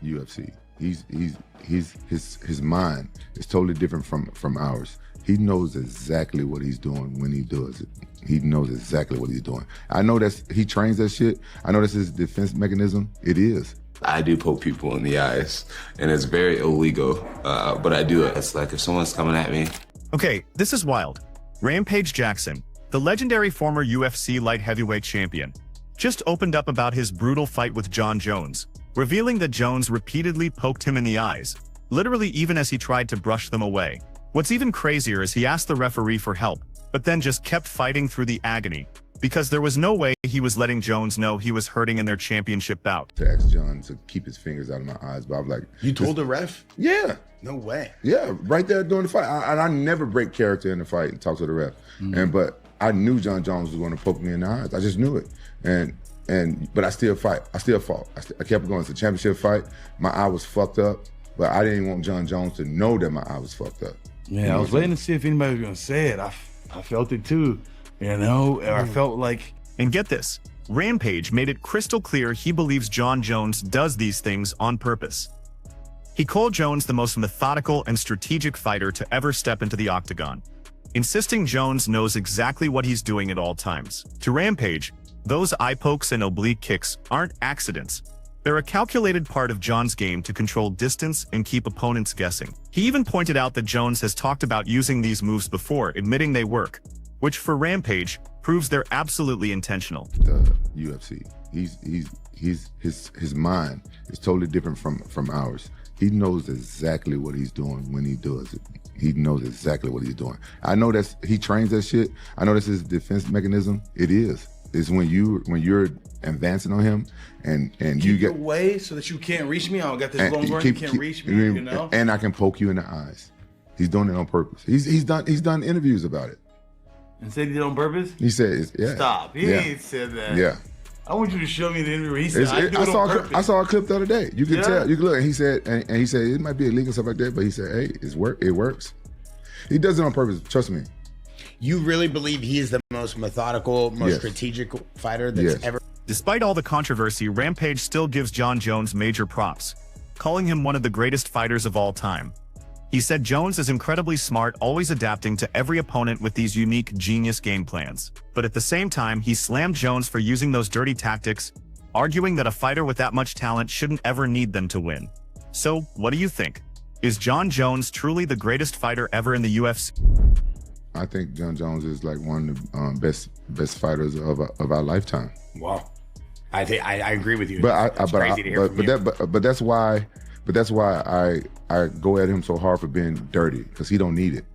UFC. His mind is totally different from ours. He knows exactly what he's doing when he does it. He knows exactly what he's doing. I know he trains that shit. I know that's his defense mechanism. It is. I do poke people in the eyes, and it's very illegal, but I do it. It's like if someone's coming at me. Okay, this is wild. Rampage Jackson, the legendary former UFC light heavyweight champion, just opened up about his brutal fight with Jon Jones, revealing that Jones repeatedly poked him in the eyes, literally even as he tried to brush them away. What's even crazier is he asked the referee for help, but then just kept fighting through the agony, because there was no way he was letting Jones know he was hurting in their championship bout. To ask Jon to keep his fingers out of my eyes, but I was like... You told the ref? Yeah. No way. Yeah, right there during the fight. I never break character in the fight and talk to the ref. But I knew Jon Jones was going to poke me in the eyes. I just knew it. But I still fight. I still fought. I kept going. It's a championship fight. My eye was fucked up, but I didn't want Jon Jones to know that my eye was fucked up. Yeah, I was waiting to see if anybody was gonna say it. I felt it too, you know. I felt like. And get this, Rampage made it crystal clear he believes Jon Jones does these things on purpose. He called Jones the most methodical and strategic fighter to ever step into the octagon, insisting Jones knows exactly what he's doing at all times. To Rampage, those eye pokes and oblique kicks aren't accidents. They're a calculated part of Jon's game to control distance and keep opponents guessing. He even pointed out that Jones has talked about using these moves before, admitting they work, which for Rampage proves they're absolutely intentional. The UFC, his mind is totally different from ours. He knows exactly what he's doing when he does it. He knows exactly what he's doing. I know he trains that shit. I know that's his defense mechanism. It is. It's when you're advancing on him and you get away so that you can't reach me. I don't got this long run. You can't reach me. You know. And I can poke you in the eyes. He's doing it on purpose. He's done interviews about it. And said he did it on purpose? He said, yeah. Stop. He ain't said that. Yeah. I want you to show me the interview where he said, I saw a clip the other day. You can tell. You can look. And he said, and he said it might be illegal stuff like that, but he said, hey, it works. He does it on purpose. Trust me. You really believe he is the most methodical, most strategic fighter that's ever... Despite all the controversy, Rampage still gives Jon Jones major props, calling him one of the greatest fighters of all time. He said Jones is incredibly smart, always adapting to every opponent with these unique, genius game plans. But at the same time, he slammed Jones for using those dirty tactics, arguing that a fighter with that much talent shouldn't ever need them to win. So, what do you think? Is Jon Jones truly the greatest fighter ever in the UFC? I think Jon Jones is like one of the best fighters of our lifetime. Wow, I agree with you. But that's why I go at him so hard for being dirty, because he don't need it.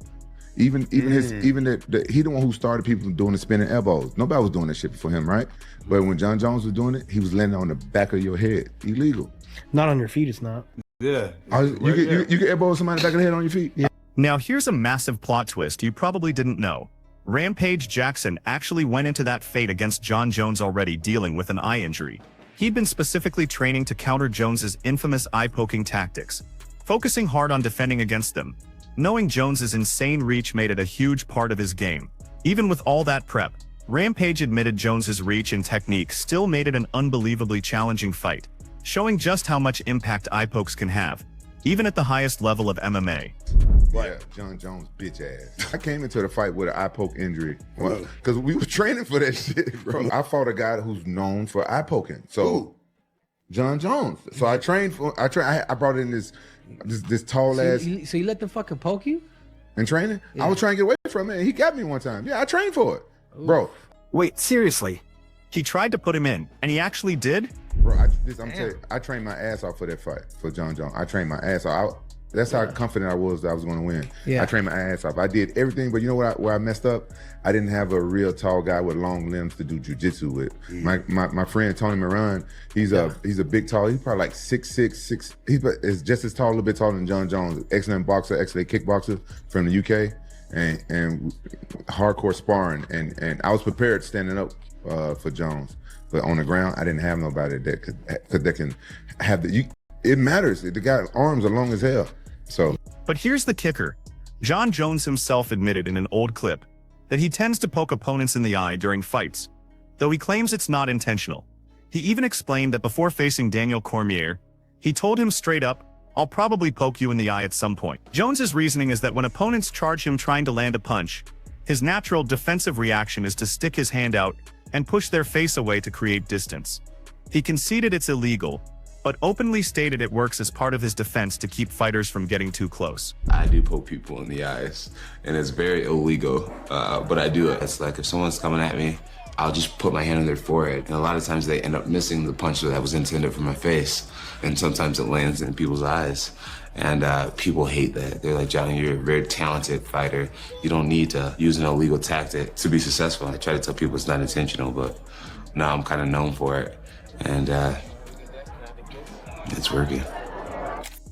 He the one who started people doing the spinning elbows. Nobody was doing that shit for him, right? But when Jon Jones was doing it, he was landing on the back of your head. Illegal. Not on your feet, it's not. Yeah. You can elbow somebody in the back of the head on your feet. Yeah. Now here's a massive plot twist you probably didn't know. Rampage Jackson actually went into that fight against Jon Jones already dealing with an eye injury. He'd been specifically training to counter Jones's infamous eye-poking tactics, focusing hard on defending against them. Knowing Jones's insane reach made it a huge part of his game. Even with all that prep, Rampage admitted Jones's reach and technique still made it an unbelievably challenging fight, showing just how much impact eye pokes can have, even at the highest level of MMA. Yeah, Jon Jones, bitch ass. I came into the fight with an eye poke injury because we were training for that shit, bro. I fought a guy who's known for eye poking. So, Jon Jones. So I brought in this tall ass. So you let them fucking poke you? In training? Yeah. I was trying to get away from it, and he got me one time. Yeah, I trained for it. Oof. Bro. Wait, seriously? He tried to put him in, and he actually did? Bro, I'm telling you, I trained my ass off for that fight, for Jon Jones. I trained my ass off. That's how confident I was that I was going to win. Yeah. I trained my ass off. I did everything, but you know where I messed up? I didn't have a real tall guy with long limbs to do jiu-jitsu with. My friend Tony Moran, he's a big tall. He's probably like 6'6". He's just as tall, a little bit taller than Jon Jones. Excellent boxer, excellent kickboxer from the UK, and hardcore sparring. And I was prepared standing up for Jones, but on the ground I didn't have nobody that can have the. It matters. The guy's arms are long as hell. So, but here's the kicker. Jon Jones himself admitted in an old clip that he tends to poke opponents in the eye during fights, though he claims it's not intentional. He even explained that before facing Daniel Cormier, He told him straight up, "I'll probably poke you in the eye at some point." Jones's reasoning is that when opponents charge him trying to land a punch, his natural defensive reaction is to stick his hand out and push their face away to create distance. He conceded it's illegal, but openly stated it works as part of his defense to keep fighters from getting too close. I do poke people in the eyes, and it's very illegal, but I do it. It's like if someone's coming at me, I'll just put my hand on their forehead, and a lot of times they end up missing the punch that was intended for my face, and sometimes it lands in people's eyes. And people hate that. They're like, "Johnny, you're a very talented fighter. You don't need to use an illegal tactic to be successful." I try to tell people it's not intentional, but now I'm kind of known for it, and it's working.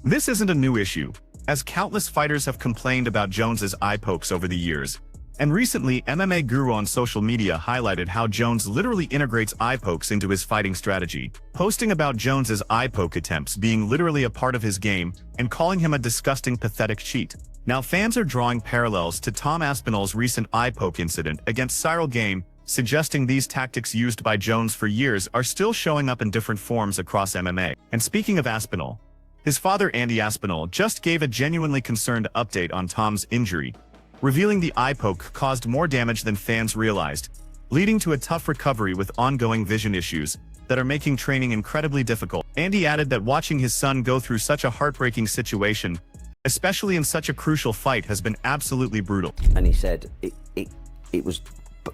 This isn't a new issue, as countless fighters have complained about Jones's eye pokes over the years. And recently, MMA Guru on social media highlighted how Jones literally integrates eye pokes into his fighting strategy, posting about Jones's eye poke attempts being literally a part of his game and calling him a disgusting, pathetic cheat. Now fans are drawing parallels to Tom Aspinall's recent eye poke incident against Cyril Game, suggesting these tactics used by Jones for years are still showing up in different forms across MMA. And speaking of Aspinall, his father Andy Aspinall just gave a genuinely concerned update on Tom's injury, revealing the eye poke caused more damage than fans realized, leading to a tough recovery with ongoing vision issues that are making training incredibly difficult. Andy added that watching his son go through such a heartbreaking situation, especially in such a crucial fight, has been absolutely brutal. And he said it was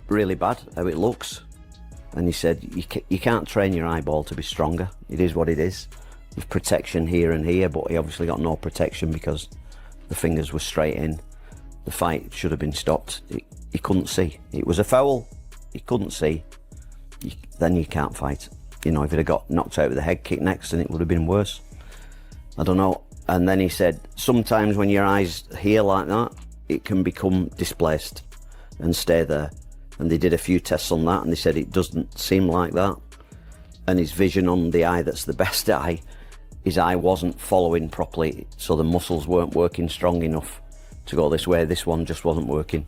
really bad how it looks, and he said you can't train your eyeball to be stronger. It is what it is. There's protection here and here, but he obviously got no protection because the fingers were straight in. The fight should have been stopped. He couldn't see. It was a foul. He couldn't see. Then you can't fight. You know, if he'd have got knocked out with a head kick next, then it would have been worse. I don't know. And then he said, sometimes when your eyes here like that, it can become displaced and stay there. And they did a few tests on that, and they said it doesn't seem like that. And his vision on the eye that's the best eye, his eye wasn't following properly, so the muscles weren't working strong enough to go this way. This one just wasn't working.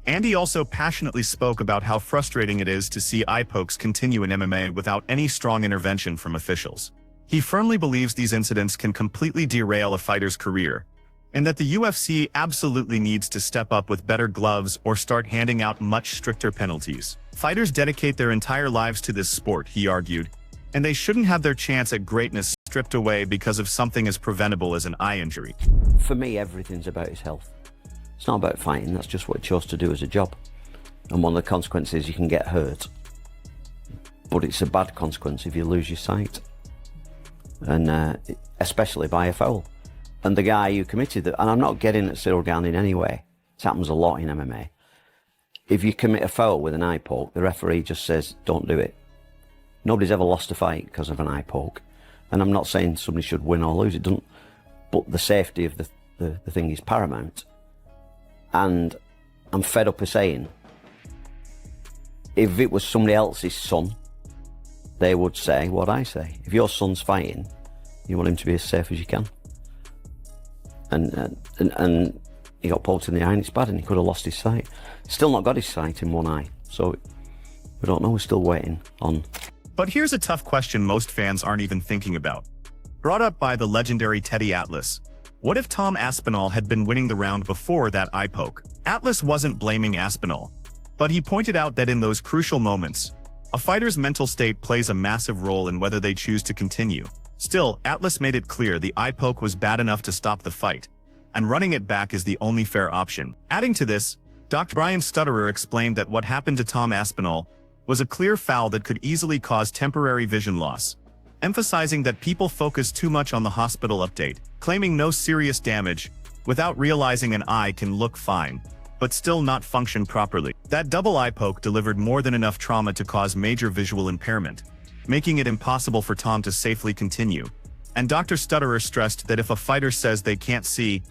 Andy also passionately spoke about how frustrating it is to see eye pokes continue in MMA without any strong intervention from officials. He firmly believes these incidents can completely derail a fighter's career, and that the UFC absolutely needs to step up with better gloves or start handing out much stricter penalties. Fighters dedicate their entire lives to this sport, he argued, and they shouldn't have their chance at greatness stripped away because of something as preventable as an eye injury. For me, everything's about his health. It's not about fighting, that's just what he chose to do as a job. And one of the consequences, you can get hurt. But it's a bad consequence if you lose your sight. And especially by a foul. And the guy who committed that, and I'm not getting at Cyril Gane in any way, it happens a lot in MMA. If you commit a foul with an eye poke, the referee just says, don't do it. Nobody's ever lost a fight because of an eye poke. And I'm not saying somebody should win or lose, it doesn't. But the safety of the thing is paramount. And I'm fed up of saying, if it was somebody else's son, they would say what I say. If your son's fighting, you want him to be as safe as you can. And he got poked in the eye and it's bad, and he could have lost his sight. Still not got his sight in one eye, so we don't know, we're still waiting on. But here's a tough question most fans aren't even thinking about. Brought up by the legendary Teddy Atlas. What if Tom Aspinall had been winning the round before that eye poke? Atlas wasn't blaming Aspinall, but he pointed out that in those crucial moments, a fighter's mental state plays a massive role in whether they choose to continue. Still, Atlas made it clear the eye poke was bad enough to stop the fight, and running it back is the only fair option. Adding to this, Dr. Brian Stutterer explained that what happened to Tom Aspinall was a clear foul that could easily cause temporary vision loss, emphasizing that people focus too much on the hospital update, claiming no serious damage, without realizing an eye can look fine, but still not function properly. That double eye poke delivered more than enough trauma to cause major visual impairment, making it impossible for Tom to safely continue. And Dr. Stutterer stressed that if a fighter says they can't see,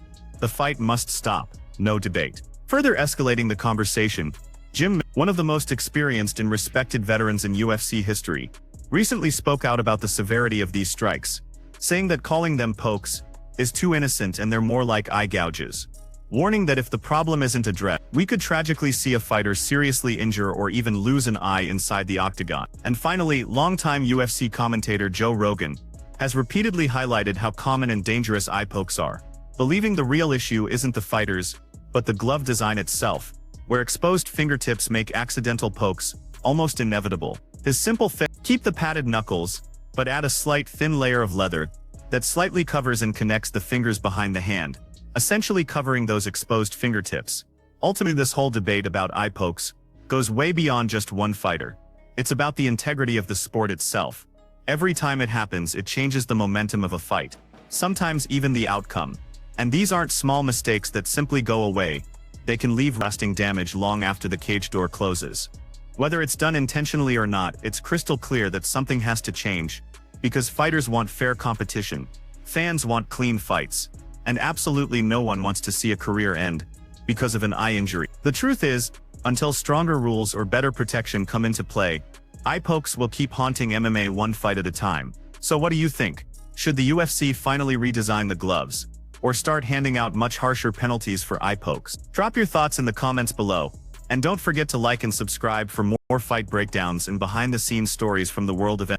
the fight must stop, no debate. Further escalating the conversation, Jim, one of the most experienced and respected veterans in UFC history, recently spoke out about the severity of these strikes, saying that calling them pokes is too innocent and they're more like eye gouges, warning that if the problem isn't addressed, we could tragically see a fighter seriously injure or even lose an eye inside the octagon. And finally, longtime UFC commentator Joe Rogan has repeatedly highlighted how common and dangerous eye pokes are, believing the real issue isn't the fighters, but the glove design itself, where exposed fingertips make accidental pokes almost inevitable. His simple fix: keep the padded knuckles, but add a slight thin layer of leather that slightly covers and connects the fingers behind the hand, essentially covering those exposed fingertips. Ultimately, this whole debate about eye pokes goes way beyond just one fighter. It's about the integrity of the sport itself. Every time it happens, it changes the momentum of a fight, sometimes even the outcome. And these aren't small mistakes that simply go away. They can leave lasting damage long after the cage door closes. Whether it's done intentionally or not, it's crystal clear that something has to change, because fighters want fair competition, fans want clean fights, and absolutely no one wants to see a career end because of an eye injury. The truth is, until stronger rules or better protection come into play, eye pokes will keep haunting MMA one fight at a time. So what do you think? Should the UFC finally redesign the gloves, or start handing out much harsher penalties for eye pokes? Drop your thoughts in the comments below, and don't forget to like and subscribe for more fight breakdowns and behind-the-scenes stories from the world of